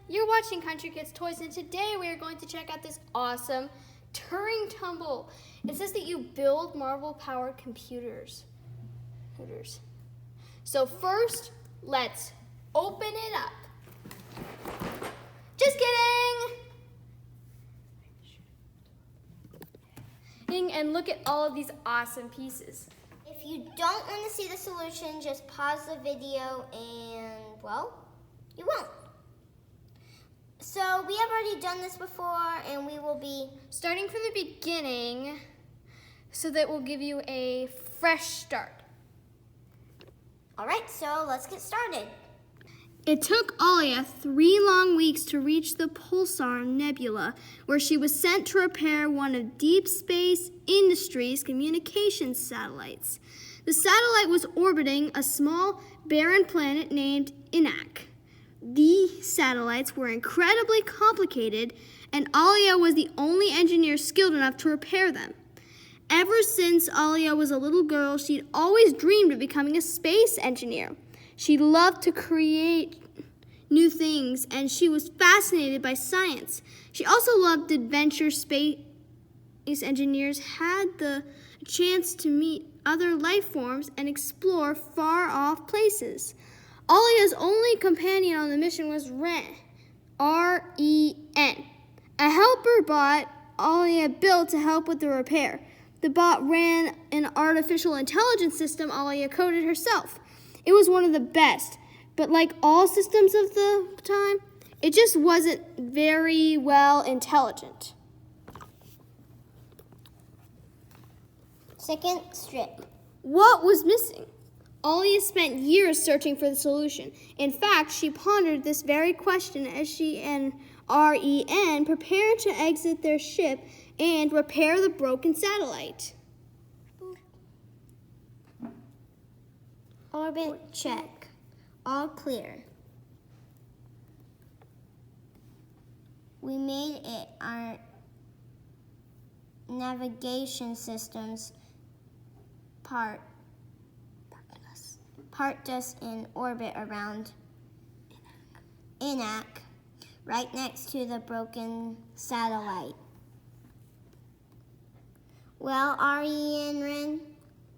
You're watching Country Kids Toys, and today we are going to check out this awesome Turing Tumble. It says that you build marble-powered computers. So first, let's open it up. Just kidding! And look at all of these awesome pieces. If you don't want to see the solution, just pause the video and, well, you won't. So we have already done this before, and we will be starting from the beginning so that will give you a fresh start. All right, so let's get started. It took Alia 3 long weeks to reach the Pulsar Nebula, where she was sent to repair one of Deep Space Industries' communications satellites. The satellite was orbiting a small, barren planet named Inac. These satellites were incredibly complicated, and Alia was the only engineer skilled enough to repair them. Ever since Alia was a little girl, she'd always dreamed of becoming a space engineer. She loved to create new things, and she was fascinated by science. She also loved adventure. Space engineers had the chance to meet other life forms and explore far-off places. Alia's only companion on the mission was Ren, R-E-N, a helper bot Alia built to help with the repair. The bot ran an artificial intelligence system Alia coded herself. It was one of the best, but like all systems of the time, it just wasn't very well intelligent. Second strip. What was missing? Alia spent years searching for the solution. In fact, she pondered this very question as she and REN prepared to exit their ship and repair the broken satellite. Orbit check. All clear. We made it. Our navigation systems parked us in orbit around Inac, right next to the broken satellite. Well, RE and Ren,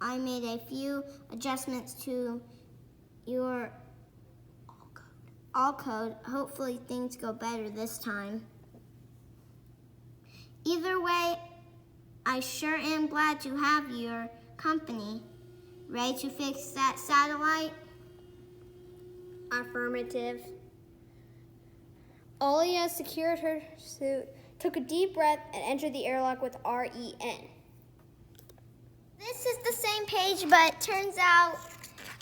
I made a few adjustments to your all code. Hopefully things go better this time. Either way, I sure am glad to have your company. Ready to fix that satellite? Affirmative. Alia secured her suit, took a deep breath, and entered the airlock with REN. This is the same page, but turns out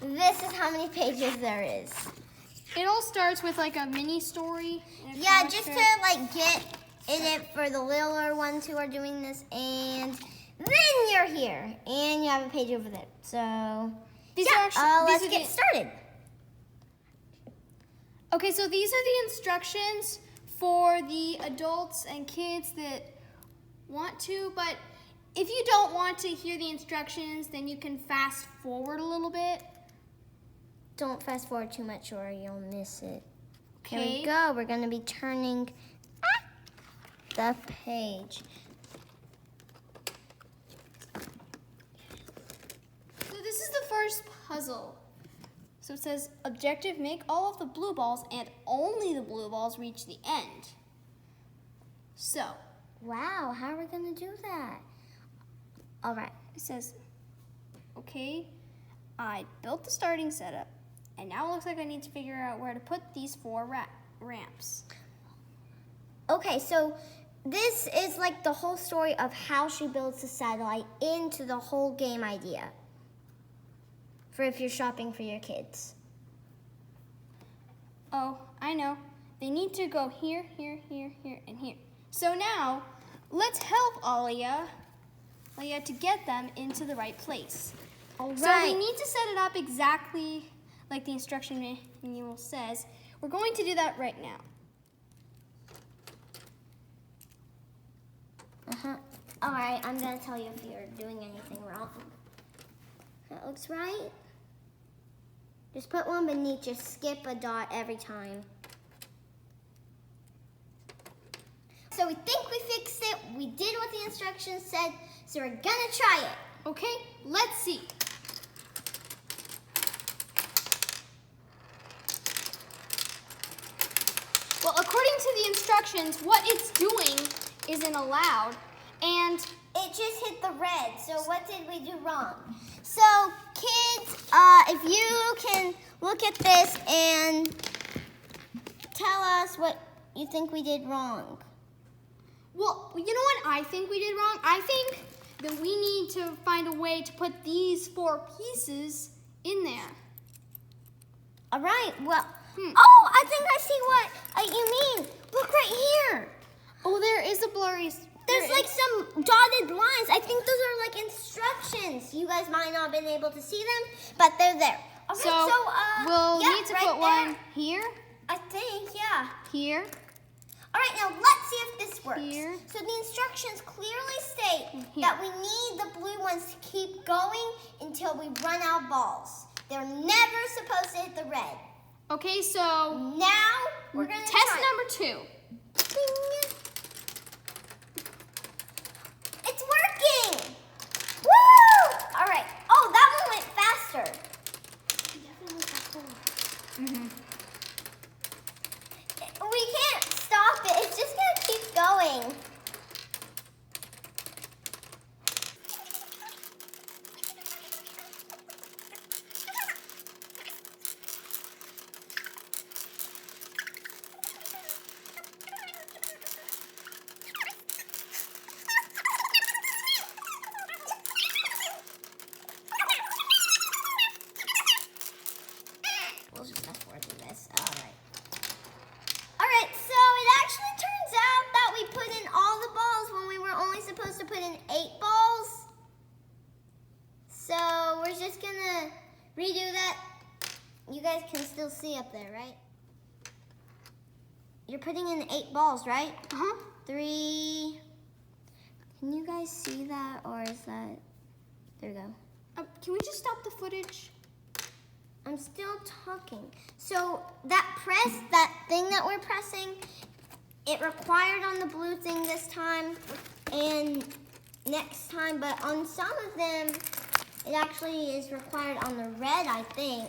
this is how many pages there is. It all starts with like a mini story. Yeah, just to like get in it for the littler ones who are doing this, and then you're here, and you have a page over there. So, let's get started. Okay, so these are the instructions for the adults and kids that want to, but if you don't want to hear the instructions, then you can fast forward a little bit. Don't fast forward too much or you'll miss it. Okay. Here we go. We're going to be turning the page. So this is the first puzzle. So it says, objective, make all of the blue balls and only the blue balls reach the end. So. Wow, how are we going to do that? All right. It says, okay, I built the starting setup, and now it looks like I need to figure out where to put these 4 ramps. Okay, so this is like the whole story of how she builds the satellite into the whole game idea for if you're shopping for your kids. Oh, I know. They need to go here, here, here, here, and here. So now, let's help Alia to get them into the right place. All right. So we need to set it up exactly like the instruction manual says. We're going to do that right now. All right, I'm going to tell you if you're doing anything wrong. That looks right. Just put one beneath, just skip a dot every time. So we think we fixed it. We did what the instructions said, so we're gonna try it. Okay, let's see. Well, according to the instructions, what it's doing isn't allowed, and it just hit the red. So what did we do wrong? So kids, if you can look at this and tell us what you think we did wrong. well, you know what I think we did wrong? I think that we need to find a way to put these 4 pieces in there. All right, well, oh, I think I see what you mean. Look right here. Oh, there is a blurry... There's like some dotted lines. I think those are like instructions. You guys might not have been able to see them, but they're there. Okay, So, we'll yeah, need to right put there. one here, I think, yeah. here, All right, now let's see if this works. Here. So the instructions clearly state here. that we need the blue ones to keep going until we run out of balls. They're never supposed to hit the red. Okay, so Now we're gonna test try. number 2. It's working! Woo! All right. Oh, that one went faster. We can't stop it. It's just gonna keep going. We'll just fast forward through this. All right. All right, so it actually turns out that we put in all the balls when we were only supposed to put in 8 balls. So we're just gonna redo that. You guys can still see up there, right? You're putting in 8 balls, right? Uh-huh. 3. Can you guys see that, or is that? There we go. Can we just stop the footage? I'm still talking. So that thing that we're pressing, it required on the blue thing this time and next time, but on some of them, it actually is required on the red, I think.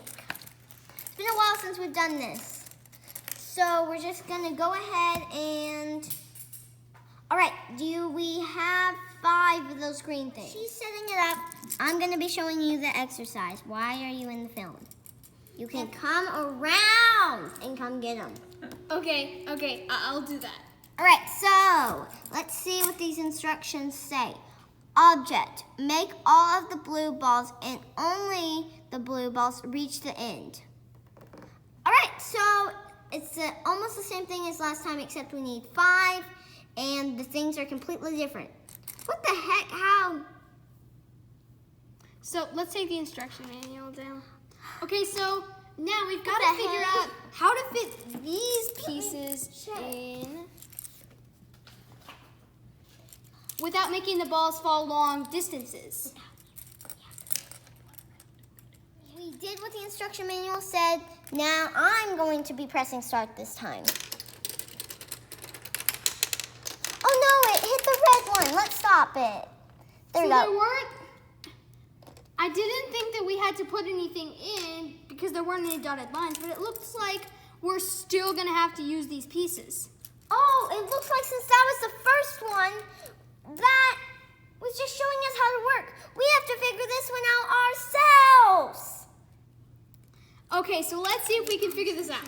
It's been a while since we've done this. So we're just gonna go ahead and, all right, do we have 5 of those green things? She's setting it up. I'm gonna be showing you the exercise. Why are you in the film? You can come around and come get them. Okay, I'll do that. All right, so let's see what these instructions say. Object, make all of the blue balls and only the blue balls reach the end. All right, so it's almost the same thing as last time, except we need 5 and the things are completely different. What the heck, how? So let's take the instruction manual down. Okay, so now we've got What to the figure heck? out how to fit these pieces in without making the balls fall long distances. We did what the instruction manual said. Now I'm going to be pressing start this time. Oh no, it hit the red one. Let's stop it. There we So go. I didn't think that we had to put anything in because there weren't any dotted lines, but it looks like we're still gonna have to use these pieces. Oh, it looks like since that was the first one, that was just showing us how to work. We have to figure this one out ourselves. Okay, so let's see if we can figure this out.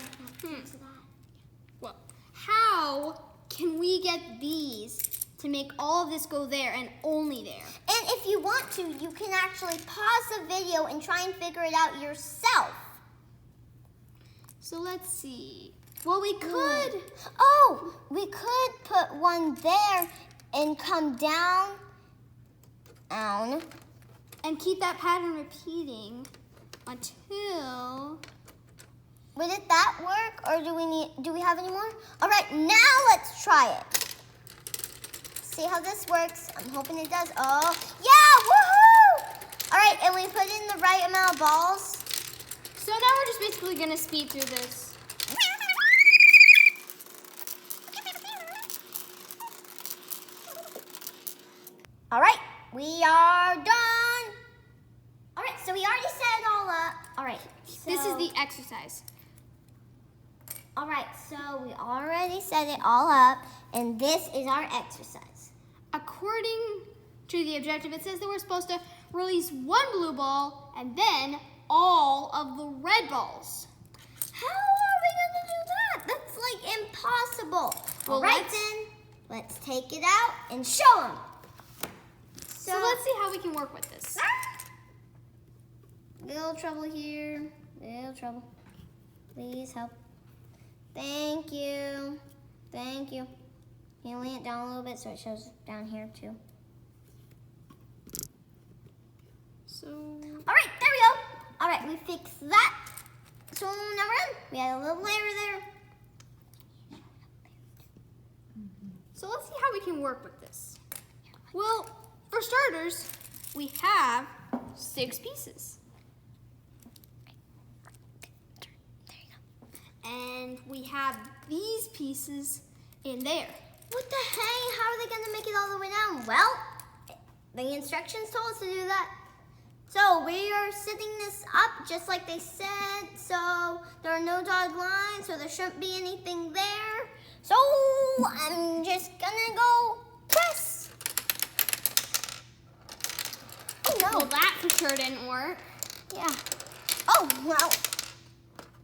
Well, how can we get these to make all of this go there and only there? And if you want to, you can actually pause the video and try and figure it out yourself. So let's see. Well, we could. Oh, we could put one there and come down. And keep that pattern repeating until. Did that work, or do we have any more? All right, now let's try it. See how this works. I'm hoping it does. Oh, yeah, woohoo! All right, and we put in the right amount of balls. So now we're just basically gonna speed through this. All right, we are done. All right, so we already set it all up. All right. This is the exercise. All right, so we already set it all up, and this is our exercise. According to the objective, it says that we're supposed to release one blue ball and then all of the red balls. How are we gonna do that? That's like impossible. Well, All right then, let's take it out and show them. So let's see how we can work with this. Little trouble here, little trouble. Please help. Thank you. Thank you. Can you lean it down a little bit so it shows down here too? So, all right, there we go. All right, we fixed that. So now we're done. We had a little layer there. so let's see how we can work with this. Well, for starters, we have 6 pieces. And we have these pieces in there. What the hey? How are they going to make it all the way down? Well, the instructions told us to do that. So we are setting this up just like they said. So there are no dotted lines, so there shouldn't be anything there. So I'm just gonna go press. Oh no. Well, that for sure didn't work. Yeah. Oh, well.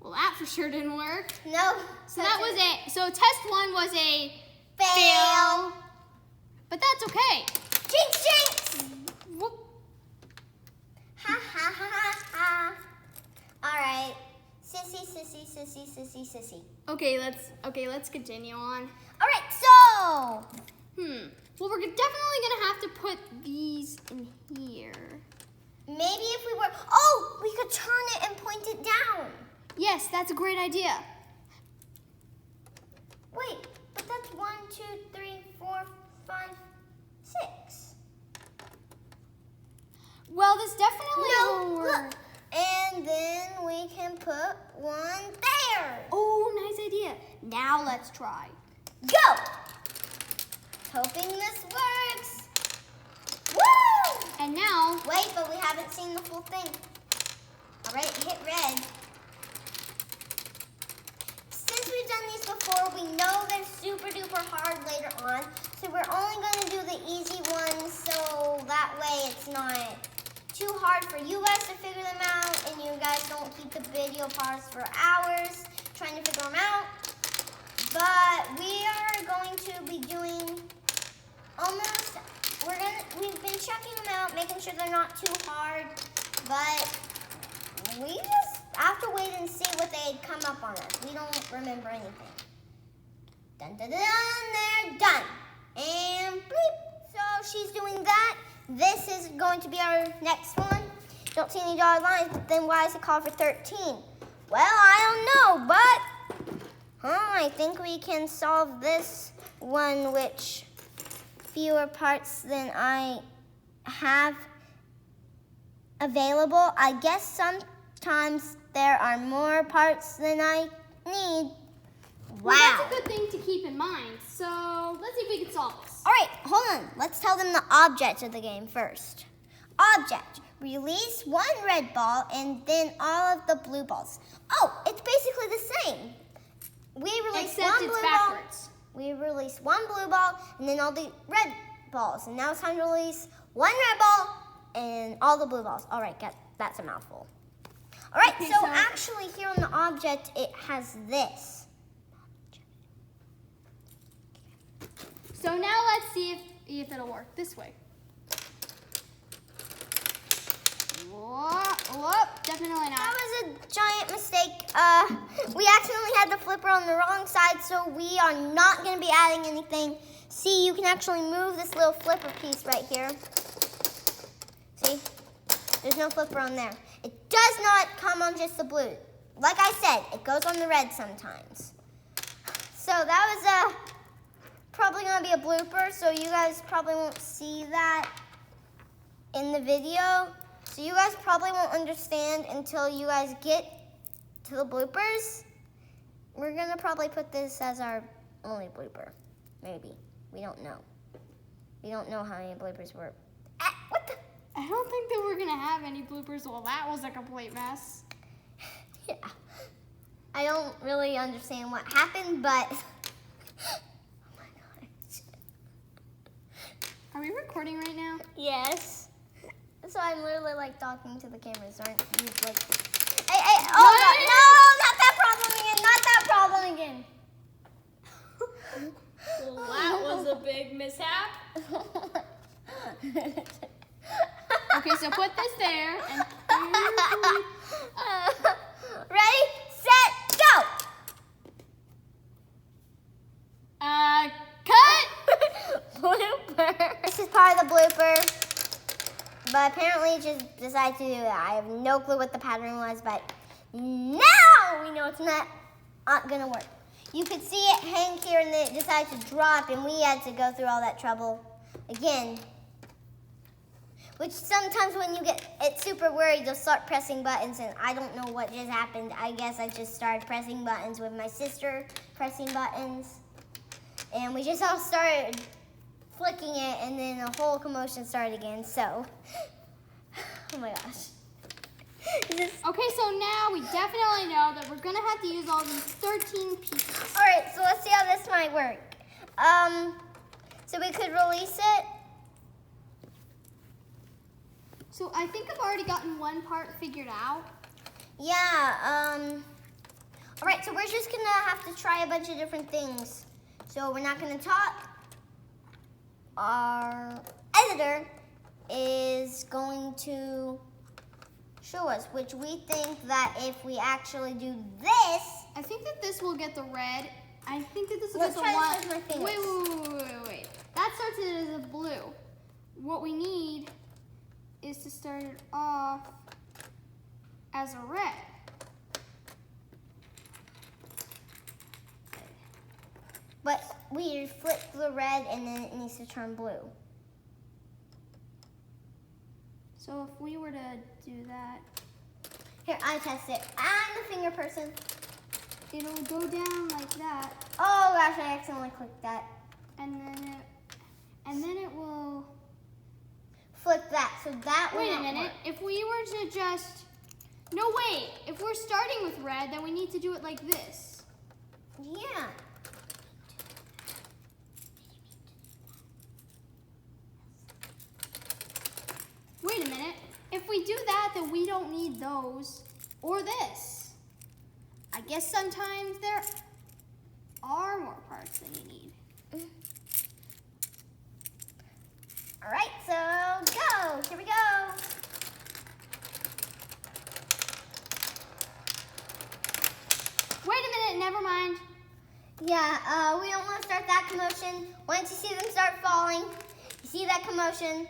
Well, that for sure didn't work. No. So that was so test 1 was a fail. But that's okay. Jinx, jinx. Whoop. Ha ha ha ha ha. All right. Sissy, sissy, sissy, sissy, sissy. Okay, let's continue on. All right, so. Well, we're definitely gonna have to put these in here. Maybe if we were, oh, we could turn it and point it down. Yes, that's a great idea. Wait, but that's 1, 2, 3, 4, 5, 6. Well, this definitely No, will look. work. And then we can put one there. Oh, nice idea. Now let's try. Go. Hoping this works. Woo! And now, Wait, but we haven't seen the full thing. All right, hit red. Since we've done these before, we know they're super duper hard later on. So we're only going to do the easy ones so that way it's not too hard for you guys to figure them out and you guys don't keep the video paused for hours trying to figure them out. But we are going to be doing almost, we've been checking them out, making sure they're not too hard, but we just have to wait and see what they'd come up on us. We don't remember anything. Dun dun dun, they're done. And bleep. So she's doing that. This is going to be our next one. Don't see any dotted lines, but then why is it called for 13? Well, I don't know, but I think we can solve this one, which fewer parts than I have available. I guess sometimes there are more parts than I need. Wow. well, that's a good thing to keep in mind. So let's see if we can solve this. All right, hold on. Let's tell them the object of the game first. Object. Release one red ball and then all of the blue balls. Oh, it's basically the same. We release Except one it's blue backwards. ball. We release one blue ball and then all the red balls. And now it's time to release one red ball and all the blue balls. All right, that's a mouthful. All right, Okay, so so actually here on the object, it has this. So now let's see if it'll work this way. Whoop, definitely not. That was a giant mistake. We accidentally had the flipper on the wrong side, so we are not going to be adding anything. See, you can actually move this little flipper piece right here. See? There's no flipper on there. It does not come on just the blue. Like I said, it goes on the red sometimes. So that was probably going to be a blooper, so you guys probably won't see that in the video. So you guys probably won't understand until you guys get to the bloopers. We're going to probably put this as our only blooper. Maybe. We don't know. We don't know how many bloopers were. Ah, what the? I don't think that we're gonna have any bloopers. Well, that was a complete mess. Yeah. I don't really understand what happened, but oh my gosh. Are we recording right now? Yes. So I'm literally like talking to the cameras, aren't you? Like, hey, oh no, not that problem again, Well, that was a big mishap. Okay, so put this there and ready, set, go. Cut! Blooper. This is part of the blooper, but apparently it just decided to do that. I have no clue what the pattern was, but now we know it's not gonna work. You could see it hang here and then it decided to drop, and we had to go through all that trouble again. Which sometimes when you get it super worried, you'll start pressing buttons, and I don't know what just happened. I guess I just started pressing buttons with my sister pressing buttons. And we just all started flicking it, and then the whole commotion started again, so. Oh my gosh. Okay, so now we definitely know that we're gonna have to use all these 13 pieces. All right, so let's see how this might work. So we could release it. So I think I've already gotten one part figured out. Yeah, all right, so we're just gonna have to try a bunch of different things. So we're not gonna talk. Our editor is going to show us, which we think that if we actually do this. I think that this will get the red. I think that this will Let's get the try one. this with my fingers. Wait. That starts it as a blue. What we need is to start it off as a red. But we flip the red and then it needs to turn blue. So if we were to do that, Here, I test it. I'm the finger person. it'll go down like that, Oh gosh, I accidentally clicked that. and then it will. Flip that, so that will Wait a not minute. work. If we were to just, no wait. If we're starting with red, then we need to do it like this. Yeah. Wait a minute. If we do that, then we don't need those or this. I guess sometimes there are more parts than you need. All right, so go. Here we go. Wait a minute, never mind. Yeah, we don't want to start that commotion. Once you see them start falling, you see that commotion.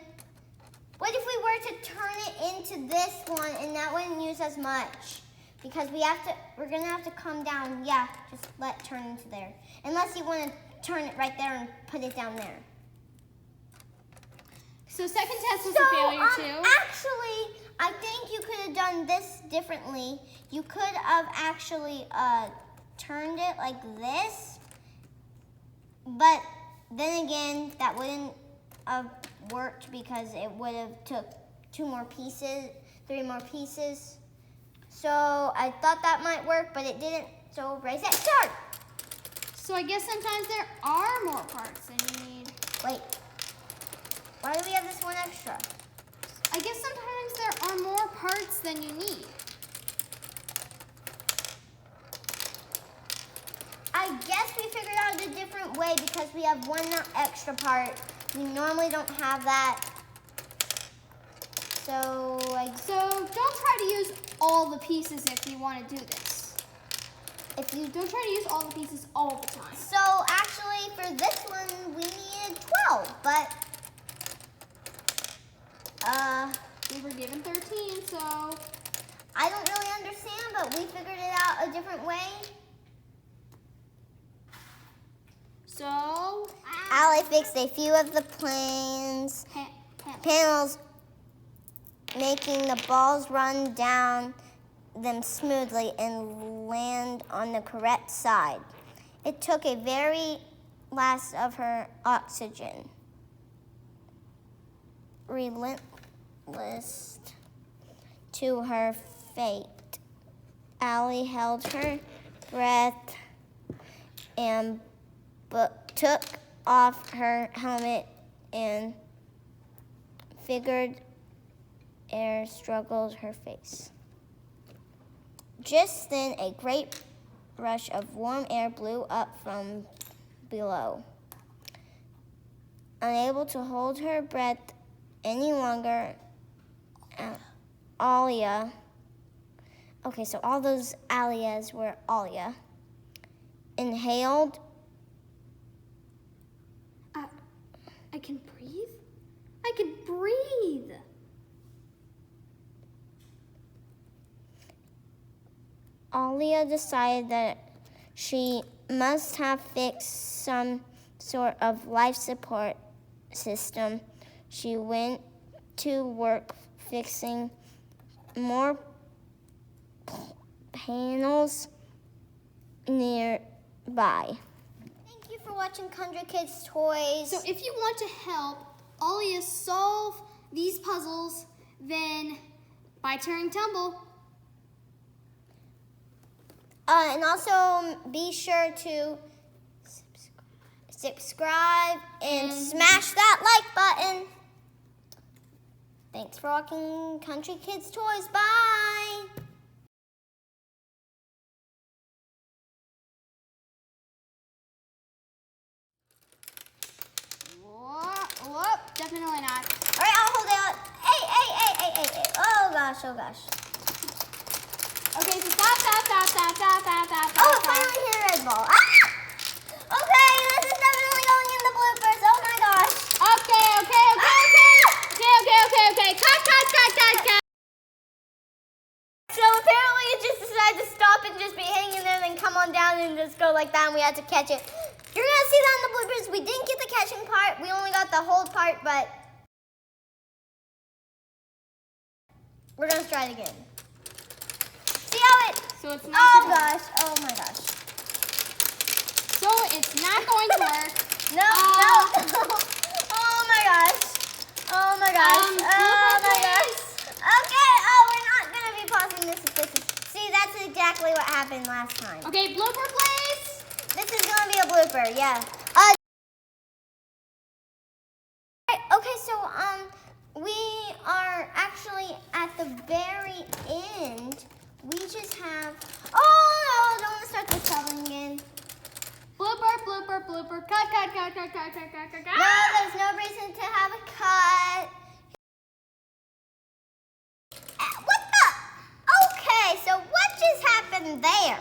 What if we were to turn it into this one and that wouldn't use as much? Because we're gonna have to come down. Yeah, just let turn into there. Unless you want to turn it right there and put it down there. So second test was a failure too. Actually, I think you could have done this differently. You could have actually turned it like this, but then again, that wouldn't have worked because it would have took 3 more pieces. So I thought that might work, but it didn't. So raise that start. So I guess sometimes there are more parts than you need. Wait, why do we have this one extra? I guess sometimes there are more parts than you need. I guess we figured out a different way because we have one extra part. We normally don't have that. So don't try to use all the pieces if you want to do this. If you don't try to use all the pieces all the time. So actually for this one we needed 12, but we were given 13, so I don't really understand, but we figured it out a different way. So Ali fixed a few of the panels, making the balls run down them smoothly and land on the correct side. It took a very last of her oxygen. relentless to her fate. Allie held her breath and took off her helmet and figured air struggled her face. Just then, a great rush of warm air blew up from below. Unable to hold her breath any longer, Alia, okay, so all those Alias were Alia, inhaled. I can breathe? I can breathe! Alia decided that she must have fixed some sort of life support system. She went to work fixing more panels nearby. Thank you for watching Country Kids Toys. So if you want to help Alia solve these puzzles, then buy Turing Tumble. And also be sure to subscribe and smash that like button. Thanks for watching Country Kids Toys. Bye. Whoop, definitely not. All right, I'll hold it out. Hey. Oh gosh. Okay, so stop. Oh, finally hit a red ball. Ah! Okay, this is definitely going in the bloopers. Oh my gosh. Okay. Cut. So apparently it just decided to stop and just be hanging there, then come on down and just go like that, and we had to catch it. You're gonna see that in the bloopers. We didn't get the catching part. We only got the hold part, but we're gonna try it again. See how it? So it's not. Oh gosh. Oh my gosh. So it's not going to work. No. Oh my gosh. Oh my gosh. Okay. Oh, we're not gonna be pausing this. See, that's exactly what happened last time. Okay, blooper please. This is gonna be a blooper. Yeah. Okay. So we are actually at the very end. We just have. Oh no! Don't want to start the shoveling again. Blooper. Cut. No, there's no reason to have a cut. What the? Okay, so what just happened there?